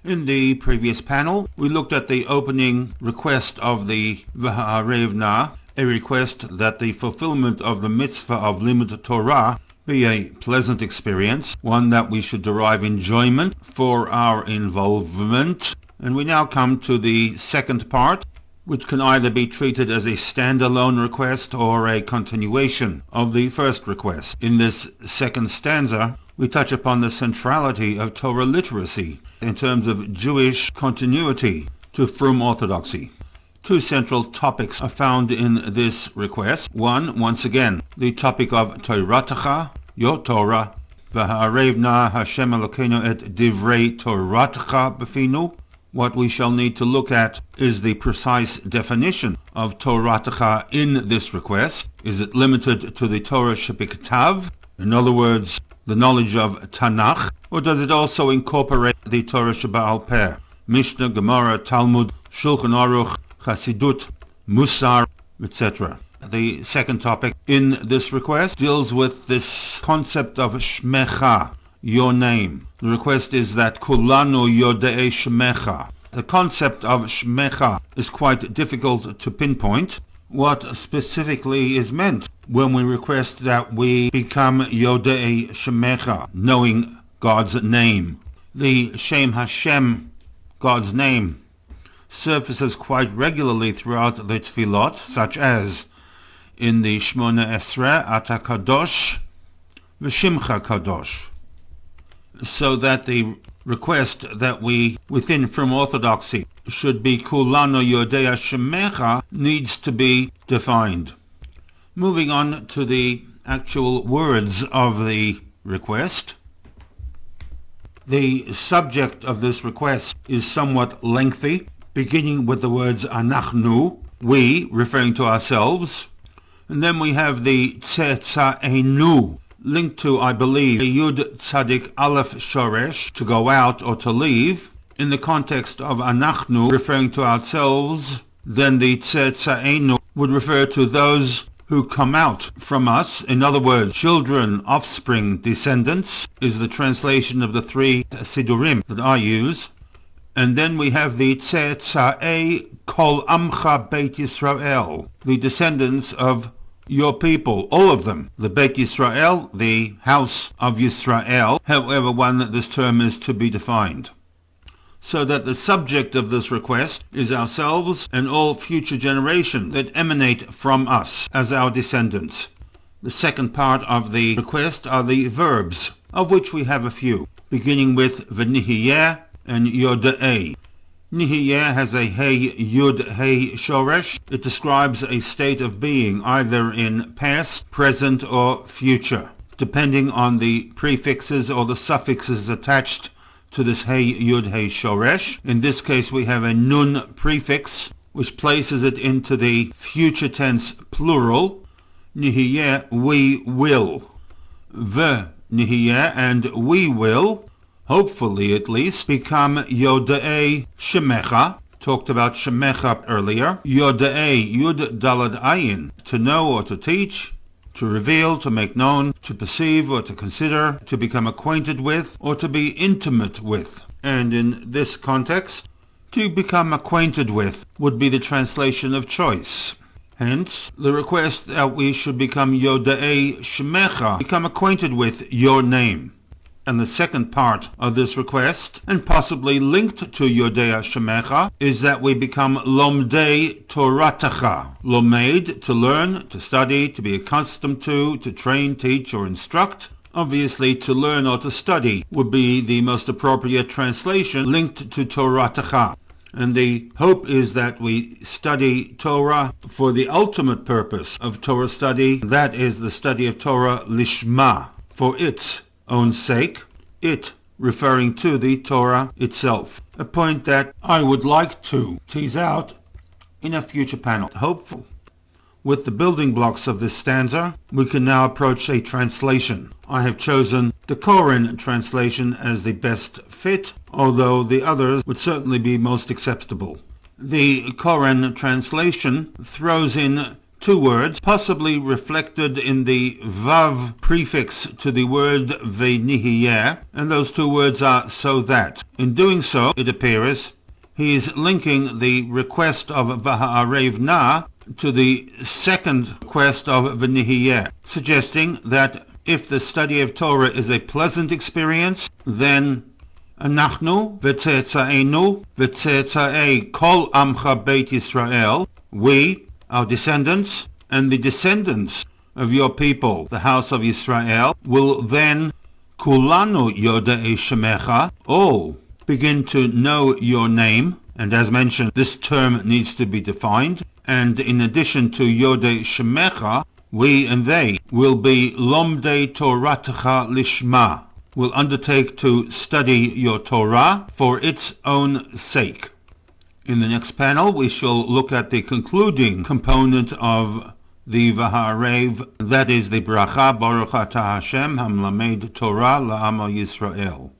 In the previous panel, we looked at the opening request of the V'ha'arev na, a request that the fulfillment of the mitzvah of Limud Torah be a pleasant experience, one that we should derive enjoyment for our involvement. And we now come to the second part, which can either be treated as a standalone request or a continuation of the first request. In this second stanza, we touch upon the centrality of Torah literacy in terms of Jewish continuity to Frum orthodoxy. Two central topics are found in this request. One, once again, the topic of Toratecha, your Torah, V'ha'arev na Hashem Elokeinu et divrei Toratecha b'finu. What we shall need to look at is the precise definition of Toratecha in this request. Is it limited to the Torah Shebiktav? In other words, the knowledge of Tanakh, or does it also incorporate the Torah Sheba'al Peh, Mishnah, Gemara, Talmud, Shulchan Aruch, Chassidut, Musar, etc.? The second topic in this request deals with this concept of Shmecha, your name. The request is that Kulanu Yodei Shmecha. The concept of Shmecha is quite difficult to pinpoint. What specifically is meant when we request that we become Yodei Shemecha, knowing God's name? The Shem Hashem, God's name, surfaces quite regularly throughout the Tefillot, such as in the Shmona Esrei, Ata Kadosh, V'Shimcha Kadosh. So that the request that we, within Frum orthodoxy, should be Kulano Yodea Shemecha needs to be defined. Moving on to the actual words of the request. The subject of this request is somewhat lengthy, beginning with the words Anachnu, we, referring to ourselves, and then we have the Tzetza'enu, linked to, I believe, Yud Tzadik Aleph Shoresh, to go out or to leave. In the context of Anachnu, referring to ourselves, then the Tzetza'enu would refer to those who come out from us. In other words, children, offspring, descendants, is the translation of the three Sidurim that I use. And then we have the Tzetza'e Kol Amcha Beit Yisrael, the descendants of your people, all of them. The Beit Yisrael, the house of Yisrael, however one that this term is to be defined. So that the subject of this request is ourselves and all future generations that emanate from us as our descendants. The second part of the request are the verbs, of which we have a few, beginning with V'nihiyeh and Yoda'eh. Nihiyeh has a Hey Yud Hey Shoresh. It describes a state of being either in past, present or future, depending on the prefixes or the suffixes attached to this Hey Yud Hey Shoresh. In this case we have a Nun prefix which places it into the future tense plural. Nihiyeh, we will. Nihiyeh, and we will, hopefully at least, become Yodei Shemecha. Talked about Shemecha earlier. Yodei, Yud Dalad Ayin, to know or to teach, to reveal, to make known, to perceive or to consider, to become acquainted with, or to be intimate with. And in this context, to become acquainted with would be the translation of choice. Hence, the request that we should become Yodei Shemecha, become acquainted with your name. And the second part of this request, and possibly linked to Yodea Shemecha, is that we become Lomdei Toratecha. Lomed, to learn, to study, to be accustomed to train, teach, or instruct. Obviously, to learn or to study would be the most appropriate translation, linked to Toratecha. And the hope is that we study Torah for the ultimate purpose of Torah study. That is the study of Torah Lishma, for its own sake, it referring to the Torah itself. A point that I would like to tease out in a future panel. Hopeful. With the building blocks of this stanza, we can now approach a translation. I have chosen the Koren translation as the best fit, although the others would certainly be most acceptable. The Koren translation throws in two words, possibly reflected in the vav prefix to the word venihiyeh, and those two words are so that. In doing so, it appears, he is linking the request of v'ha'arev na to the second request of venihiyeh, suggesting that if the study of Torah is a pleasant experience, then Anachnu v'tzetza'enu v'tzetza'ei kol amcha beit Yisrael, we, our descendants, and the descendants of your people, the house of Yisrael, will then kulanu yoda'ei shemecha, all begin to know your name. And as mentioned, this term needs to be defined. And in addition to yoda'ei shemecha, we and they will be lomdei toratcha lishma, will undertake to study your Torah for its own sake. In the next panel, we shall look at the concluding component of the V'ha'arev, that is the bracha, Baruch Atah Hashem, Hamlamed Torah La'amo Yisrael.